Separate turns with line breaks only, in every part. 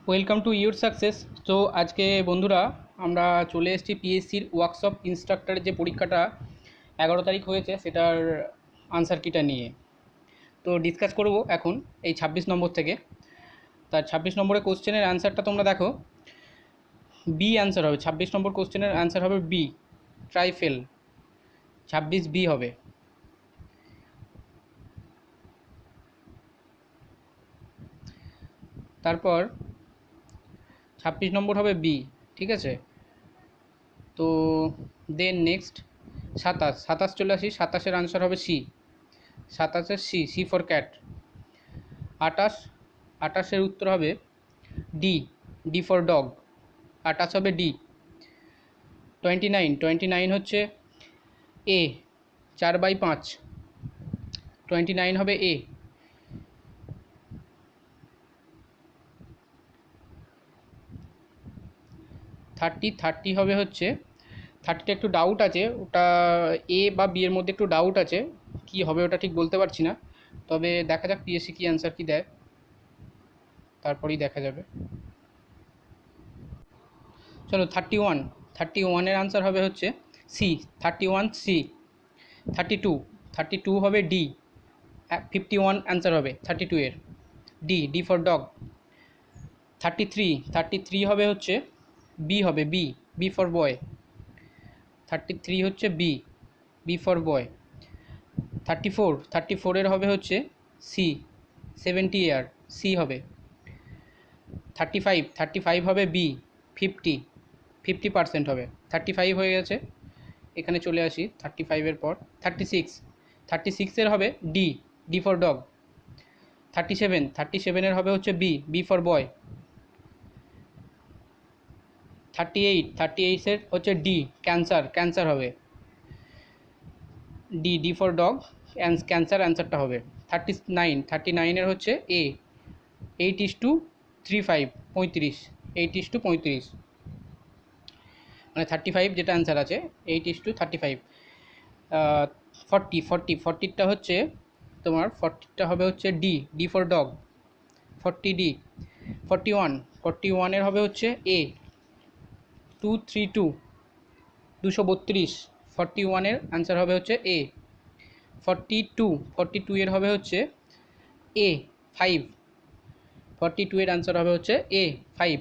Welcome to your success. তো আজকে বন্ধুরা আমরা চলে এসেছি পিএসসির ওয়ার্কশপ ইনস্ট্রাক্টরের যে পরীক্ষাটা 11 তারিখ হয়েছে সেটার আনসার কিটা নিয়ে তো ডিসকাস করব এখন এই 26 নম্বর থেকে। তার 26 নম্বরের কোশ্চেনের অ্যান্সারটা তোমরা দেখো, বি অ্যান্সার হবে। 26 নম্বর কোশ্চেনের অ্যান্সার হবে বি, ট্রাইফেল। 26 বি হবে। তারপর 26 নম্বর হবে বি, ঠিক আছে। তো দেন নেক্সট 27 চলে আসি। 27-এর আনসার হবে সি, 27-এর সি, সি ফর ক্যাট। 28-এর উত্তর হবে ডি, ডি ফর ডগ। 28 হবে ডি। 29 হচ্ছে এ, 4/5। 29 হবে এ। 30 হবে হচ্ছে, 30টা একটু ডাউট আছে, ওটা এ বা বি এর মধ্যে একটু ডাউট আছে, কি হবে ওটা ঠিক বলতে পারছি না। তবে দেখা যাক পিএসসি কি অ্যান্সার কি দেয়, তারপরেই দেখা যাবে। চলো 31-এর আনসার হবে হচ্ছে সি, 31 সি। 32 হবে ডি। 51 অ্যান্সার হবে 32 এর, ডি, ডি ফর ডগ। 33 হবে হচ্ছে বি হবে, বি, বি ফর বয়। 33 হচ্ছে বি, বি ফর বয়। 34 হবে হচ্ছে সি, 70 ইয়ার, সি হবে। 35 হবে বি, 50% হবে। 35 হয়ে গেছে। এখানে চলে আসি 35-এর পর 36 হবে ডি, ডি ফর ডগ। 37-এর হবে হচ্ছে বি, বি ফর বয়। 38-এর হচ্ছে ডি, ক্যান্সার, ক্যান্সার হবে। D, D for dog, cancer অ্যান্সারটা হবে। 39-এর হচ্ছে এ, 8:35, 35, 8:35, মানে 35 যেটা অ্যান্সার আছে 8:35। 40টা হচ্ছে তোমার, 40টা হবে হচ্ছে D, D for dog, 40 D. 41-এর হবে হচ্ছে এ, 232, 232। 41-এর অ্যান্সার হবে হচ্ছে এ। 42-এর হবে হচ্ছে এ, 5। 42-এর অ্যান্সার হবে হচ্ছে এ, 5।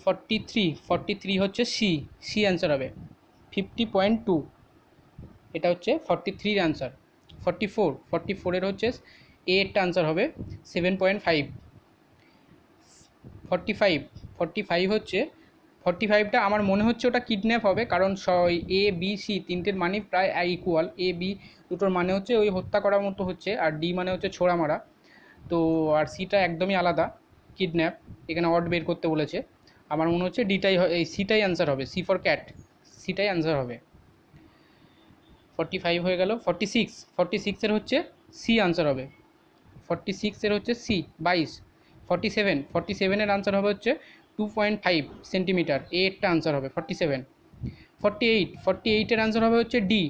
43 হচ্ছে সি, সি অ্যান্সার হবে 50.2। এটা হচ্ছে 43-এর অ্যান্সার। 44-এর হচ্ছে এ এরটা অ্যান্সার হবে 7.5। 45 হচ্ছে, 45টা আমার মনে হচ্ছে ওটা কিডন্যাপ হবে, কারণ এ বি সি তিনটের মানে প্রায় ইকুয়াল। এ বি দুটোর মানে হচ্ছে ওই হত্যা করার মতো হচ্ছে, আর ডি মানে হচ্ছে ছোড়া মারা। তো আর সিটা একদমই আলাদা, কিডন্যাপ। এখানে অড বের করতে বলেছে। আমার মনে হচ্ছে ডিটাই, এই সিটাই অ্যান্সার হবে, সি ফর ক্যাট, সিটাই অ্যান্সার হবে। 45 হয়ে গেল। 46-এর হচ্ছে সি অ্যান্সার হবে। 46-এর হচ্ছে সি, 22। 47-এর আনসার হবে হচ্ছে 2.5 সেন্টিমিটার, এরটা আনসার হবে 47। 48-এর আনসার হবে হচ্ছে ডি,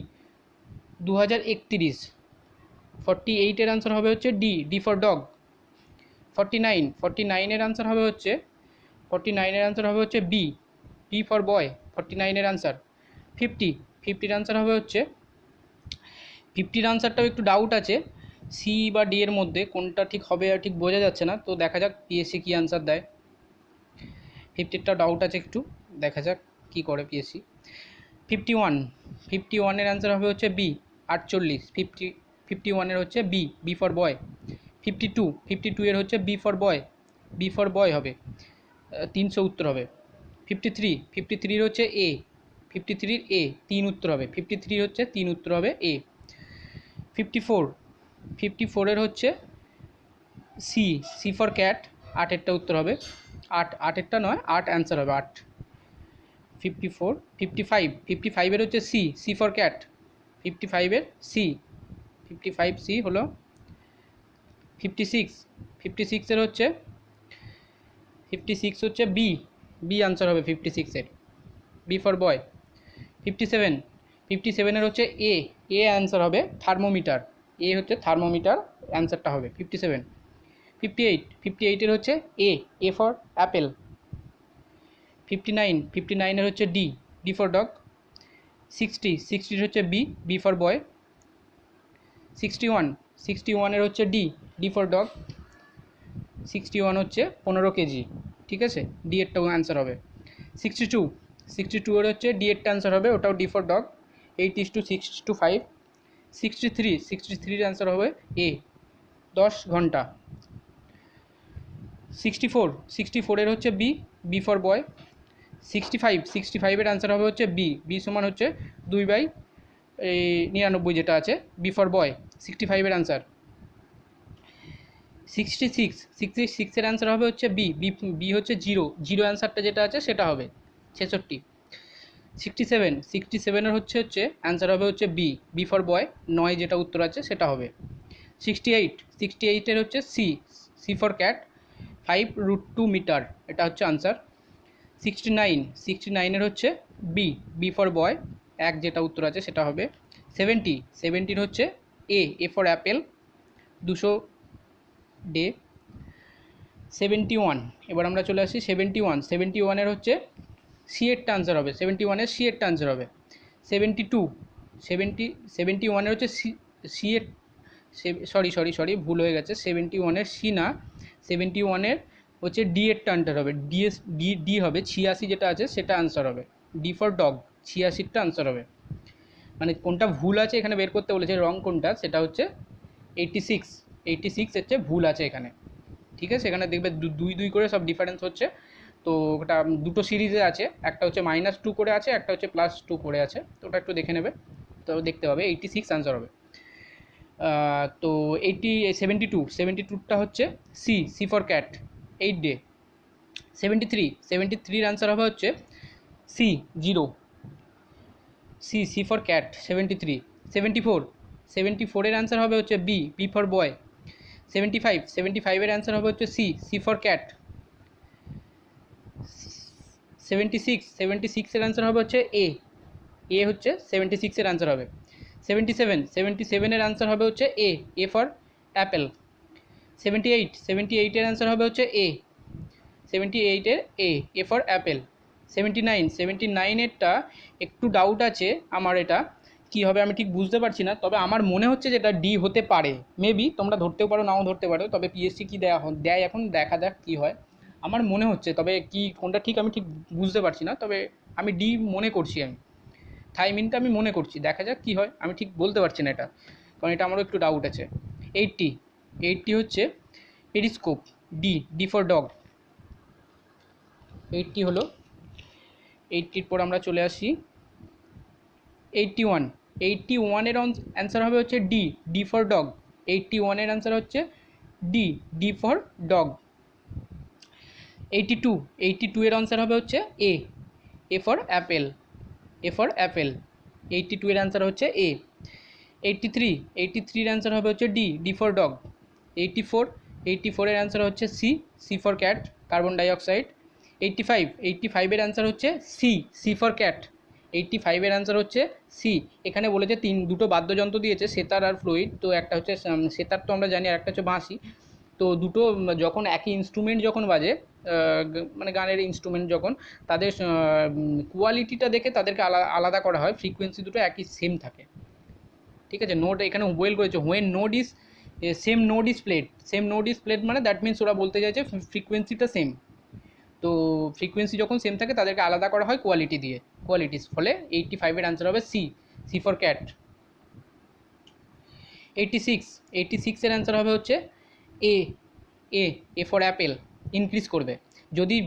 2031। 48-এর আনসার হবে হচ্ছে ডি, ডি ফর ডগ। 49-এর আনসার হবে হচ্ছে, 49-এর আনসার হবে হচ্ছে বি, বি ফর বয়, 49-এর আনসার। 50-এর আনসার হবে হচ্ছে, 50-র আনসারটাও একটু ডাউট আছে, সি বা ডি এর মধ্যে কোনটা ঠিক হবে আর ঠিক বোঝা যাচ্ছে না। তো দেখা যাক পিএসসি কী আনসার দেয়। 50-টা ডাউট আছে একটু, দেখা যাক কী করে পিএসসি। 51-এর অ্যান্সার হবে হচ্ছে বি, 48। 51-এর হচ্ছে বি, বি ফর বয়। 52-এর হচ্ছে B for boy, B for boy হবে, 300 উত্তর হবে। 53-এর হচ্ছে এ, 53-র এ, 3 উত্তর হবে। 53 হচ্ছে 3 উত্তর হবে এ। 54-এর হচ্ছে সি, সি ফর ক্যাট, 8-এরটা উত্তর হবে। 8-এরটা নয়, 8 অ্যান্সার হবে, 8। 55-এর হচ্ছে সি, সি ফর ক্যাট, 55-এর সি, 55 সি হলো। 56-এর হচ্ছে, 56 হচ্ছে বি, বি আনসার হবে 56-এর, বি ফর বয়। 57-এর হচ্ছে এ, এ অ্যান্সার হবে থার্মোমিটার, এ হচ্ছে থার্মোমিটার, অ্যান্সারটা হবে 57। 58 এর হচ্ছে এ ফর অ্যাপেল। 59 এর হচ্ছে ডি ফর ডগ। 60 হচ্ছে বি ফর বয়। 61 এর হচ্ছে ডি ফর ডগ। 61 হচ্ছে 15 কেজি, ঠিক আছে, ডি এরটাও অ্যান্সার হবে। 62 এর হচ্ছে ডি এরটা অ্যান্সার হবে, ওটাও ডি ফর ডগ। 8:6:5। 63 অ্যান্সার হবে এ, 10 ঘন্টা। 64 এর হচ্ছে বি ফর বয়। 65 এর অ্যান্সার হবে হচ্ছে বি সমান হচ্ছে 2/99 যেটা আছে, বি ফর বয়। 65 এর অ্যান্সার। 66 এর অ্যান্সার হবে হচ্ছে বি হচ্ছে জিরো অ্যান্সারটা যেটা আছে সেটা হবে 66। 67 এর হচ্ছে অ্যান্সার হবে হচ্ছে বি ফর বয়, 9 যেটা উত্তর আছে সেটা হবে। 68 এর হচ্ছে সি ফর ক্যাট, 5√2 মিটার, এটা হচ্ছে আনসার। 69 এর হচ্ছে বি ফর বয়, 1 যেটা উত্তর আছে সেটা হবে। 70 হচ্ছে এ ফর অ্যাপেল, 200 ডে। 71, এবার আমরা চলে আসি 71 এর হচ্ছে সি এরটা আনসার হবে, 71 এর সি এরটা আনসার হবে। 71 এর হচ্ছে সি এর, সরি ভুল হয়ে গেছে, 71 এর সি না, 71 এর হচ্ছে ডি এরটা আনসার হবে, ডি হবে 86 যেটা আছে সেটা আনসার হবে, ডি ফর ডগ, 86টা আনসার হবে। মানে কোনটা ভুল আছে এখানে বের করতে বলেছে, রং কোনটা সেটা হচ্ছে 86 হচ্ছে ভুল আছে এখানে, ঠিক আছে। এখানে দেখবে 2 করে সব ডিফারেন্স হচ্ছে, তো ওটা দুটো সিরিজে আছে, একটা হচ্ছে -2 করে আছে, একটা হচ্ছে +2 করে আছে, তো ওটা একটু দেখে নেবে, তো দেখতে হবে 86 আনসার হবে। তো 72টা হচ্ছে C for cat, 8 day. 73 answer হবে হচ্ছে সি, 0, সি ফর ক্যাট 73। 74 এর অ্যান্সার হবে হচ্ছে বি ফর বয়। 75 এর অ্যান্সার হবে হচ্ছে সি ফর ক্যাট। 76 এর অ্যান্সার হবে হচ্ছে এ হচ্ছে 76 এর অ্যান্সার হবে। 77 এর অ্যান্সার হবে হচ্ছে এ ফর অ্যাপেল। 78 এর অ্যান্সার হবে হচ্ছে 78 এর এ ফর অ্যাপেল। 79 এরটা একটু ডাউট আছে আমার, এটা কি হবে আমি ঠিক বুঝতে পারছি না, তবে আমার মনে হচ্ছে যেটা ডি হতে পারে, মেবি তোমরা ধরতেও পারো নাও ধরতে পারো, তবে পিএসসি কি দেয় এখন দেখা যাক কী হয়, আমার মনে হচ্ছে, তবে কি কোনটা ঠিক আমি ঠিক বুঝতে পারছি না, তবে আমি ডি মনে করছি, আমি থাইমিনটা আমি মনে করছি, দেখা যাক কী হয়, আমি ঠিক বলতে পারছি না এটা, কারণ এটা আমারও একটু ডাউট আছে। 80 হচ্ছে পেরিস্কোপ, ডি ফর ডগ। 80 হলো। 80 পর আমরা চলে আসি 81 এর অ্যান্সার হবে হচ্ছে ডি ফর ডগ। 81 এর অ্যান্সার হচ্ছে ডি ফর ডগ। 82 এর অ্যান্সার হবে হচ্ছে এ ফর অ্যাপেল, 82 এর অ্যান্সার হচ্ছে এ। 83 এর অ্যান্সার হবে হচ্ছে ডি ফর ডগ। 84 এর অ্যান্সার হচ্ছে C for cat, carbon dioxide. 85 এর অ্যান্সার হচ্ছে সি ফর ক্যাট। 85 এর অ্যান্সার হচ্ছে সি। এখানে বলেছে দুটো বাদ্যযন্ত্র দিয়েছে, সেতার আর ফ্লুইড, তো একটা হচ্ছে সেতার তো আমরা জানি, আর একটা হচ্ছে বাঁশি, তো দুটো যখন একই ইনস্ট্রুমেন্ট যখন বাজে, মানে গানের ইনস্ট্রুমেন্ট যখন, তাদের কোয়ালিটিটা দেখে তাদেরকে আলাদা করা হয়, ফ্রিকোয়েন্সি দুটো একই সেম থাকে, ঠিক আছে। নোট এখানে ওয়েল করেছে, when note is same note is played, মানে দ্যাট মিনস ওরা বলতে চাইছে ফ্রিকোয়েন্সিটা সেম, তো ফ্রিকোয়েন্সি যখন সেম থাকে তাদেরকে আলাদা করা হয় কোয়ালিটি দিয়ে, কোয়ালিটিস, ফলে 85 এর অ্যান্সার হবে সি ফর ক্যাট। 86 এর অ্যান্সার হবে হচ্ছে এ ফর অ্যাপেল, ইনক্রিজ করবে,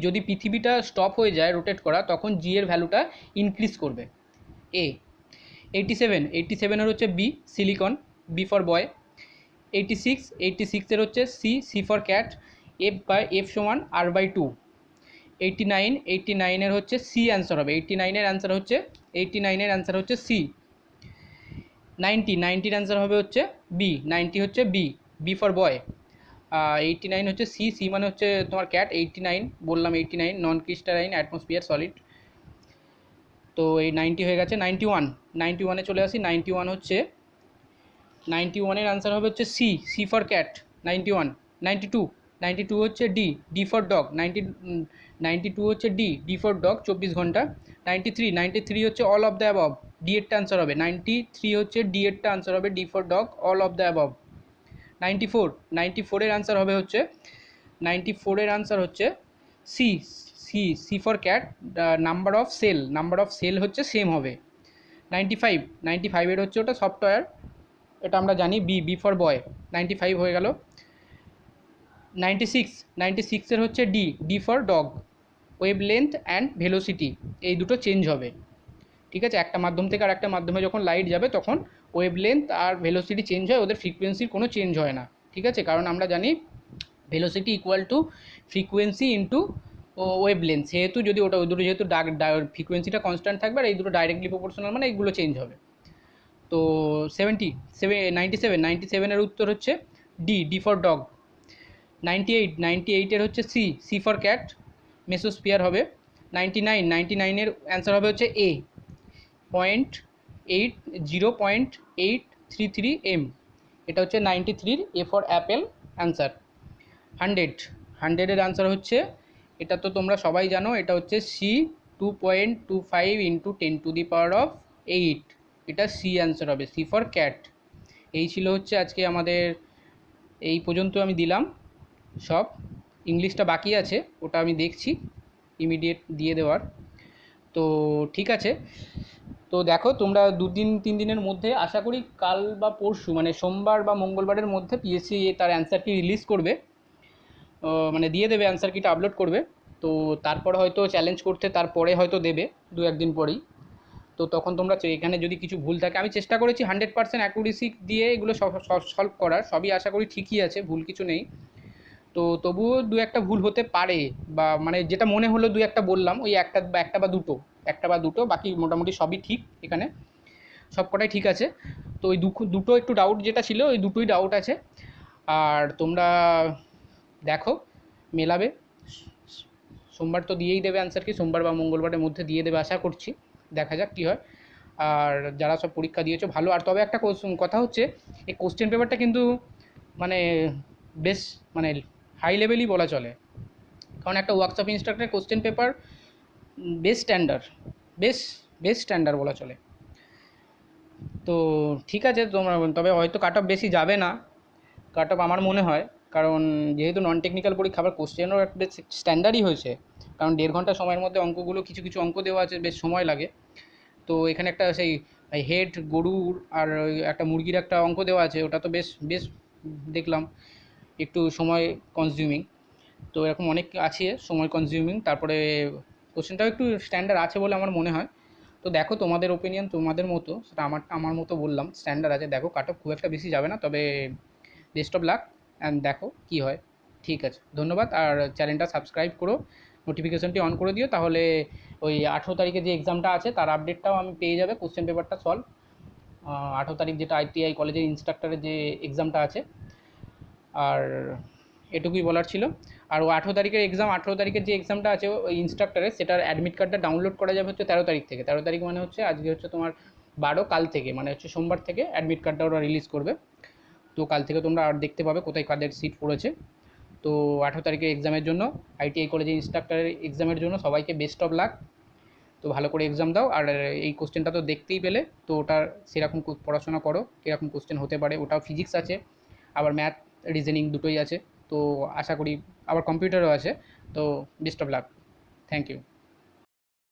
যদি পৃথিবীটা স্টপ হয়ে যায় রোটেট করা, তখন জি এর ভ্যালুটা ইনক্রিজ করবে, এ। 87 এর হচ্ছে সিলিকন, বি ফর বয়। 86 এর হচ্ছে সি ফর ক্যাট, এফ সমান R/2। 89 এর হচ্ছে সি অ্যান্সার হবে, 89 এর অ্যান্সার হচ্ছে সি। 90 এর অ্যান্সার হবে হচ্ছে 90 হচ্ছে বি ফর বয়। 89 হচ্ছে সি মানে হচ্ছে তোমার ক্যাট। 89 বললাম, 89 নন ক্রিস্টালাইন অ্যাটমসফিয়ার সলিড, তো এই 90 হয়ে গেছে। 91 চলে আসি। 91 এর অ্যান্সার হবে হচ্ছে সি ফর ক্যাট। 92 92 হচ্ছে ডি, ডি ফর ডগ। 92 হচ্ছে ডি, ডি ফর ডগ 24 ঘন্টা। 93 হচ্ছে all of the above, D এরটা আনসার হবে। 93 হচ্ছে ডি এরটা আনসার হবে, D for dog all of the above. 94 এর আনসার হবে হচ্ছে 94 এর আনসার হচ্ছে C, C for cat, number of cell হচ্ছে সেম হবে। 95 এর হচ্ছে ওটা সফটওয়্যার, এটা আমরা জানি। বি ফর বয়, 95 হয়ে গেল। 96 এর হচ্ছে D, D for dog, wave length and velocity এই দুটো চেঞ্জ হবে। ঠিক আছে, একটা মাধ্যম থেকে আর একটা মাধ্যমে যখন লাইট যাবে তখন ওয়েভ লেন্থ আর ভেলোসিটি চেঞ্জ হয়, ওদের ফ্রিকোয়েন্সির কোনো চেঞ্জ হয় না। ঠিক আছে, কারণ আমরা জানি velocity equal to frequency into wave length, সেহেতু যদি ওটা ওই দুটো যেহেতু ফ্রিকোয়েন্সিটা কনস্ট্যান্ট থাকবে আর এই দুটো ডাইরেক্টলি প্রপোর্শনাল, মানে এইগুলো চেঞ্জ হবে। তো 97 এর উত্তর হচ্ছে ডি, ডি ফর ডগ। 98 এর হচ্ছে C, C for cat, mesosphere হবে। 99 এর অ্যান্সার হবে হচ্ছে এ, 0.33 এম, এটা হচ্ছে 93 এ ফর অ্যাপেল অ্যান্সার। 100 এর অ্যান্সার হচ্ছে, এটা তো তোমরা সবাই জানো, এটা হচ্ছে সি, 2.25 ইন্টু 10⁸, এটা সি অ্যান্সার হবে, সি ফর ক্যাট। এই ছিল হচ্ছে আজকে আমাদের, এই পর্যন্ত আমি দিলাম সব। ইংলিশটা বাকি আছে, ওটা আমি দেখছি ইমিডিয়েট দিয়ে দেওয়ার। তো ঠিক আছে, তো দেখো তোমরা 2-3 দিনের মধ্যে, আশা করি কাল বা পরশু মানে সোমবার বা মঙ্গলবারের মধ্যে পিএসসি তার অ্যান্সার কি রিলিজ করবে, মানে দিয়ে দেবে, অ্যান্সার কিটা আপলোড করবে। তো তারপর হয়তো চ্যালেঞ্জ করতে তারপরে হয়তো দেবে 2-1 দিন পরেই। তো তখন তোমরা এখানে যদি কিছু ভুল থাকে, আমি চেষ্টা করেছি 100% অ্যাকুরেসি দিয়ে এগুলো সলভ করার, সবই আশা করি ঠিকই আছে, ভুল কিছু নেই। তো তবুও 2-1টা ভুল হতে পারে, বা মানে যেটা মনে হলো 2-1টা বললাম, ওই একটা বা দুটো, বাকি মোটামুটি সবই ঠিক, এখানে সব কটাই ঠিক আছে। তো ওই দুটো একটু ডাউট যেটা ছিল, ওই দুটোই ডাউট আছে। আর তোমরা দেখো মেলাবে, সোমবার তো দিয়েই দেবে অ্যান্সার কি, সোমবার বা মঙ্গলবারের মধ্যে দিয়ে দেবে আশা করছি, দেখা যাক কী হয়। আর যারা সব পরীক্ষা দিয়েছো ভালো। আর তবে একটা কথা হচ্ছে, এই কোশ্চেন পেপারটা কিন্তু মানে বেশ মানে হাই লেভেলই বলা চলে, কারণ একটা ওয়ার্কশপ ইনস্ট্রাক্টরের কোশ্চেন পেপার বেশ স্ট্যান্ডার্ড, বেশ স্ট্যান্ডার্ড বলা চলে। তো ঠিক আছে, তোমরা তবে হয়তো কাট অফ বেশি যাবে না, কাট অফ আমার মনে হয়, কারণ যেহেতু নন টেকনিক্যাল পরীক্ষা, আবার কোশ্চেনও একটা বেশ স্ট্যান্ডার্ডই হয়েছে, কারণ 1.5 ঘন্টা সময়ের মধ্যে অঙ্কগুলো কিছু অঙ্ক দেওয়া আছে, বেশ সময় লাগে। তো এখানে একটা সেই হেড গরুর আর একটা মুরগির একটা অঙ্ক দেওয়া আছে, ওটা তো বেশ দেখলাম একটু সময় কনজিউমিং। তো এরকম অনেক আছে সময় কনজিউমিং, তারপরে কোশ্চেনটাও একটু স্ট্যান্ডার্ড আছে বলে আমার মনে হয়। তো দেখো তোমাদের ওপিনিয়ন তোমাদের মতো, সেটা আমার মতো বললাম স্ট্যান্ডার্ড আছে, দেখো কাট অফ খুব একটা বেশি যাবে না, তবে বেস্ট অফ লাক অ্যান্ড দেখো কী হয়। ঠিক আছে, ধন্যবাদ। আর চ্যানেলটা সাবস্ক্রাইব করো, নোটিফিকেশনটি অন করে দিও, তাহলে ওই 18 তারিখে যে এক্সামটা আছে তার আপডেটটাও আমি পেয়ে যাবে, কোশ্চেন পেপারটা সলভ। 18 তারিখ যেটা আইটিআই কলেজের ইনস্ট্রাক্টরের যে এক্সামটা আছে। আর এটুকুই বলার ছিল। আর ও 18 তারিখের যে এক্সামটা আছে ওই ইনস্ট্রাক্টরের, সেটার অ্যাডমিট কার্ডটা ডাউনলোড করা যাবে হচ্ছে 13 তারিখ থেকে। 13 তারিখ মানে হচ্ছে আজকে হচ্ছে তোমার 12, কাল থেকে মানে হচ্ছে সোমবার থেকে অ্যাডমিট কার্ডটা ওরা রিলিজ করবে। তো কাল থেকে তোমরা আর দেখতে পাবে কোথায় কাদের সিট পড়েছে। তো 18 তারিখের এক্সামের জন্য, আইটিআই কলেজের ইনস্ট্রাক্টরের এক্সামের জন্য সবাইকে বেস্ট অফ লাক। তো ভালো করে এক্সাম দাও। আর এই কোশ্চেনটা তো দেখতেই পেলে, তো ওটার সেরকম পড়াশোনা করো, কীরকম কোশ্চেন হতে পারে। ওটাও ফিজিক্স আছে, আবার ম্যাথ রিজনিং দুটোই আছে। তো আশা করি আবার কম্পিউটারও আছে। তো best of luck, thank you.